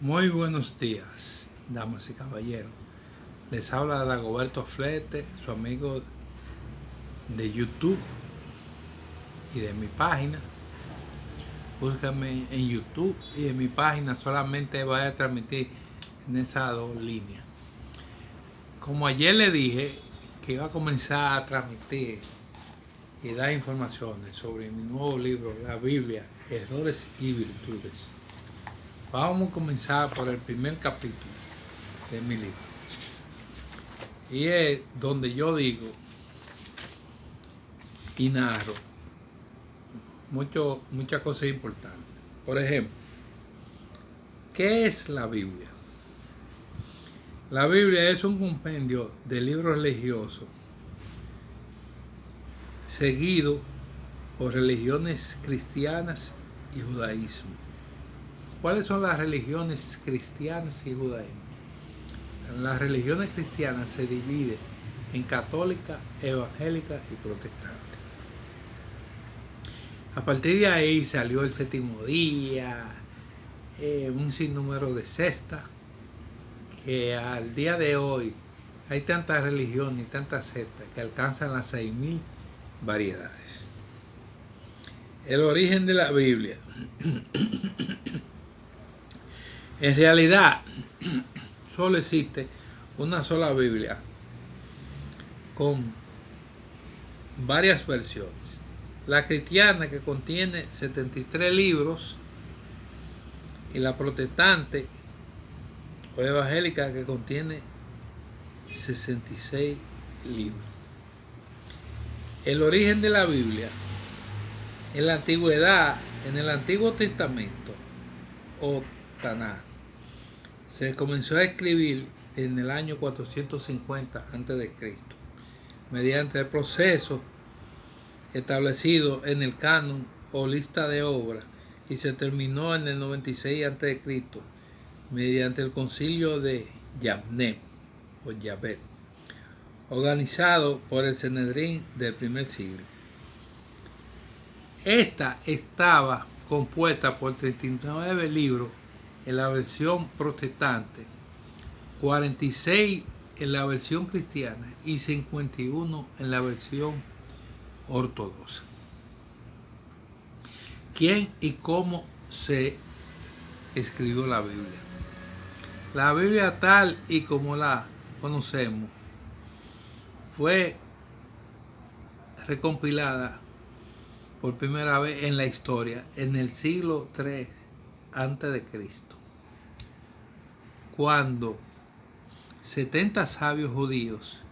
Muy buenos días, damas y caballeros. Les habla Dagoberto Flete, su amigo de YouTube y de mi página. Búscame en YouTube y en mi página, solamente voy a transmitir en esas dos líneas. Como ayer le dije que iba a comenzar a transmitir y dar informaciones sobre mi nuevo libro, la Biblia, Errores y Virtudes. Vamos a comenzar por el primer capítulo de mi libro. Y es donde yo digo y narro muchas cosas importantes. Por ejemplo, ¿qué es la Biblia? La Biblia es un compendio de libros religiosos seguido por religiones cristianas y judaísmo. ¿Cuáles son las religiones cristianas y judaísmo? Las religiones cristianas se dividen en católica, evangélica y protestante. A partir de ahí salió el séptimo día, un sinnúmero de sectas, que al día de hoy hay tantas religiones y tantas sectas que alcanzan las 6.000 variedades. El origen de la Biblia. En realidad, solo existe una sola Biblia con varias versiones. La cristiana, que contiene 73 libros, y la protestante o evangélica, que contiene 66 libros. El origen de la Biblia. En la antigüedad, en el Antiguo Testamento o Tanaj, se comenzó a escribir en el año 450 a.C. mediante el proceso establecido en el canon o lista de obras, y se terminó en el 96 a.C. mediante el concilio de Yavne o Yavet, organizado por el Sanedrín del primer siglo. Esta estaba compuesta por 39 libros en la versión protestante, 46 en la versión cristiana y 51 en la versión ortodoxa. ¿Quién y cómo se escribió la Biblia? La Biblia, tal y como la conocemos, fue recompilada por primera vez en la historia en el siglo III a.C., cuando 70 sabios judíos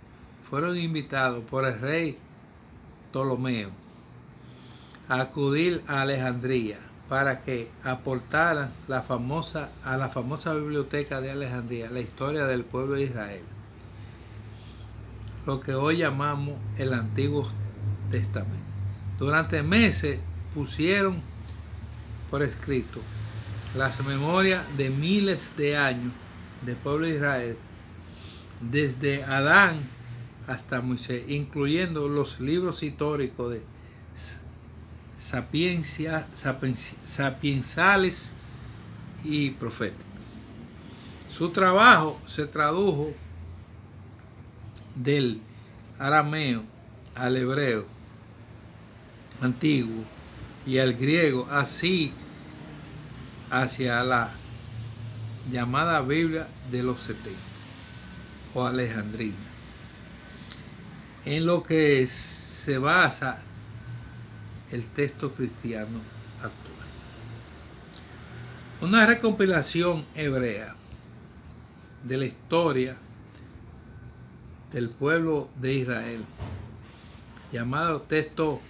fueron invitados por el rey Ptolomeo a acudir a Alejandría para que aportaran a la famosa biblioteca de Alejandría la historia del pueblo de Israel, lo que hoy llamamos el Antiguo Testamento. Durante meses pusieron por escrito las memorias de miles de años del pueblo de Israel, desde Adán hasta Moisés, incluyendo los libros históricos de sapiensales y proféticos. Su trabajo se tradujo del arameo al hebreo antiguo y al griego, así hacia la llamada Biblia de los 70 o alejandrina, en lo que se basa el texto cristiano actual. Una recompilación hebrea de la historia del pueblo de Israel, llamado texto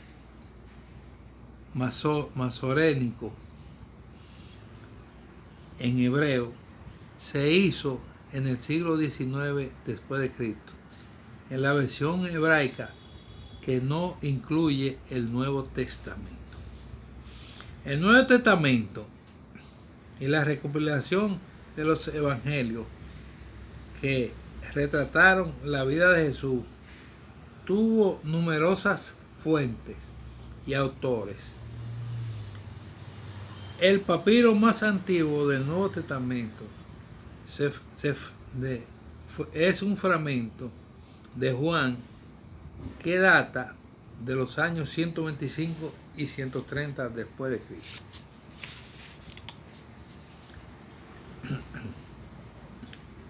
masorénico en hebreo, se hizo en el siglo XIX después de Cristo, en la versión hebraica que no incluye el Nuevo Testamento. El Nuevo Testamento y la recopilación de los evangelios que retrataron la vida de Jesús tuvo numerosas fuentes y autores. El papiro más antiguo del Nuevo Testamento es un fragmento de Juan que data de los años 125 y 130 después de Cristo.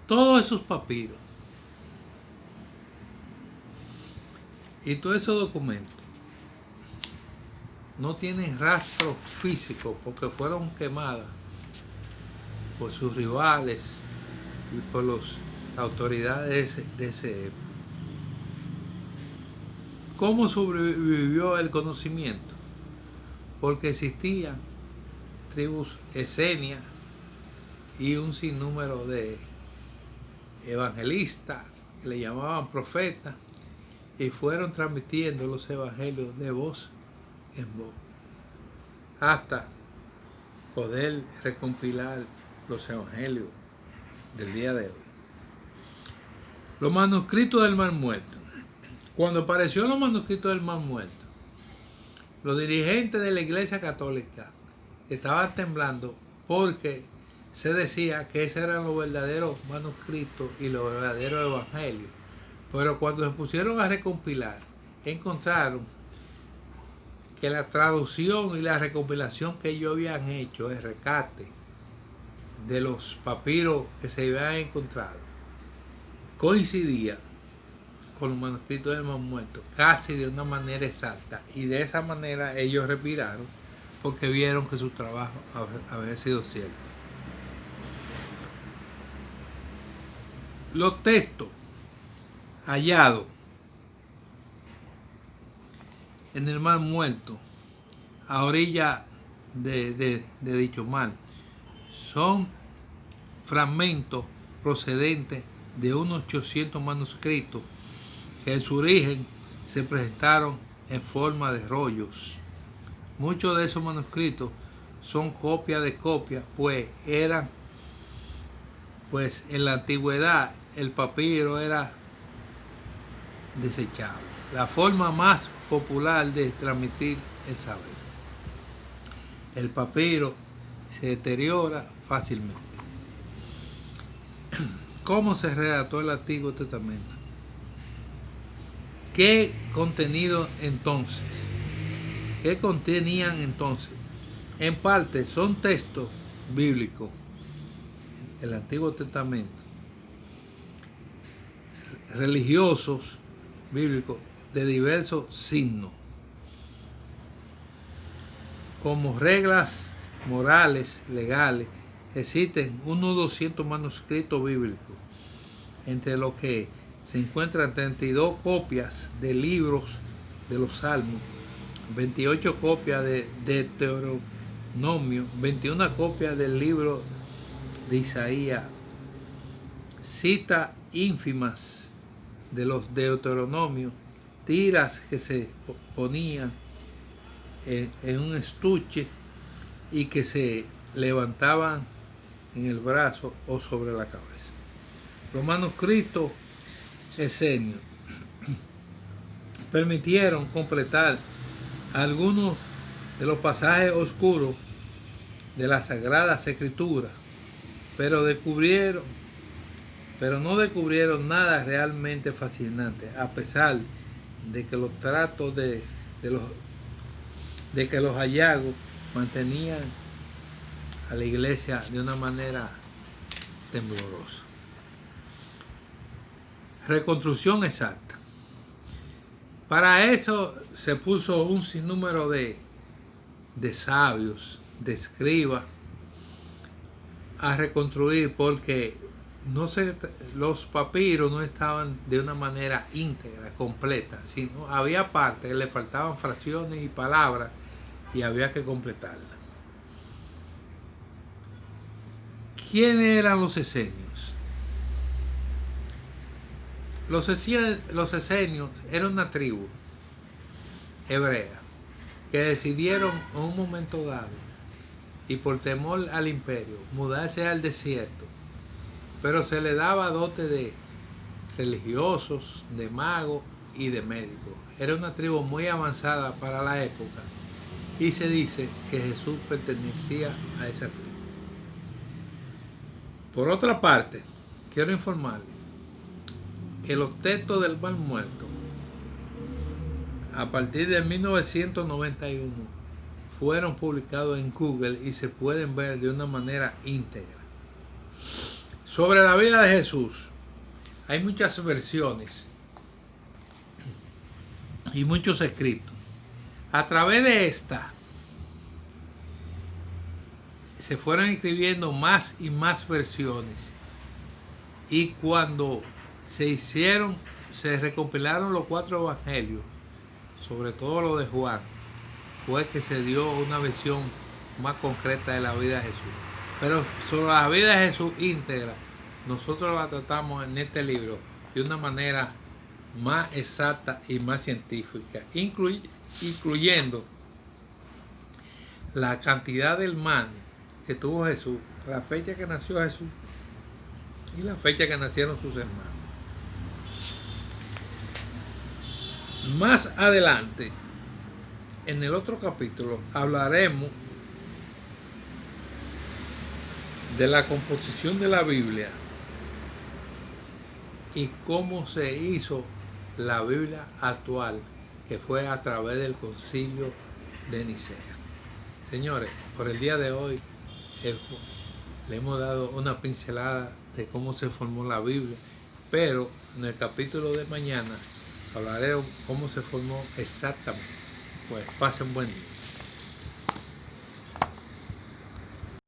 Todos esos papiros y todos esos documentos no tienen rastro físico porque fueron quemadas por sus rivales y por las autoridades de ese época. ¿Cómo sobrevivió el conocimiento? Porque existían tribus esenias y un sinnúmero de evangelistas que le llamaban profetas y fueron transmitiendo los evangelios de voz en voz hasta poder recompilar los evangelios del día de hoy. Los manuscritos del Mar Muerto. Cuando aparecieron los manuscritos del Mar Muerto, los dirigentes de la Iglesia Católica estaban temblando porque se decía que esos eran los verdaderos manuscritos y los verdaderos evangelios. Pero cuando se pusieron a recompilar, encontraron que la traducción y la recompilación que ellos habían hecho, el rescate de los papiros que se habían encontrado, coincidía con los manuscritos del Mar Muerto casi de una manera exacta, y de esa manera ellos respiraron porque vieron que su trabajo había sido cierto. Los textos hallados en el Mar Muerto a orilla de dicho mar son fragmentos procedentes de unos 800 manuscritos que en su origen se presentaron en forma de rollos. Muchos de esos manuscritos son copias de copias, pues en la antigüedad el papiro era desechable, la forma más popular de transmitir el saber. El papiro se deteriora fácilmente. ¿Cómo se redactó el Antiguo Testamento? ¿Qué contenido entonces? ¿Qué contenían entonces? En parte son textos bíblicos, el Antiguo Testamento, religiosos bíblicos de diversos signos, como reglas morales, legales. Existen unos 200 manuscritos bíblicos, entre los que se encuentran 32 copias de libros de los Salmos, 28 copias de Deuteronomio, 21 copias del libro de Isaías, citas ínfimas de los Deuteronomios, tiras que se ponían en un estuche y que se levantaban en el brazo o sobre la cabeza. Los manuscritos esenios permitieron completar algunos de los pasajes oscuros de las Sagradas Escrituras, pero no descubrieron nada realmente fascinante, a pesar de que los tratos de que los hallazgos mantenían a la iglesia de una manera temblorosa. Reconstrucción exacta. Para eso se puso un sinnúmero de sabios, de escribas, a reconstruir, porque los papiros no estaban de una manera íntegra, completa, sino había partes que le faltaban fracciones y palabras y había que completarlas. ¿Quiénes eran los esenios? Los esenios eran una tribu hebrea que decidieron en un momento dado y por temor al imperio mudarse al desierto, pero se le daba dote de religiosos, de magos y de médicos. Era una tribu muy avanzada para la época y se dice que Jesús pertenecía a esa tribu. Por otra parte, quiero informarles que los textos del Mar Muerto, a partir de 1991, fueron publicados en Google y se pueden ver de una manera íntegra. Sobre la vida de Jesús, hay muchas versiones y muchos escritos. A través de esta se fueron escribiendo más y más versiones, y cuando se recompilaron los 4 evangelios, sobre todo lo de Juan, fue que se dio una versión más concreta de la vida de Jesús. Pero sobre la vida de Jesús íntegra, nosotros la tratamos en este libro de una manera más exacta y más científica, incluyendo la cantidad del man que tuvo Jesús, la fecha que nació Jesús y la fecha que nacieron sus hermanos. Más adelante, en el otro capítulo, hablaremos de la composición de la Biblia y cómo se hizo la Biblia actual, que fue a través del Concilio de Nicea. Señores, por el día de hoy le hemos dado una pincelada de cómo se formó la Biblia, pero en el capítulo de mañana hablaré de cómo se formó exactamente. Pues pasen buen día.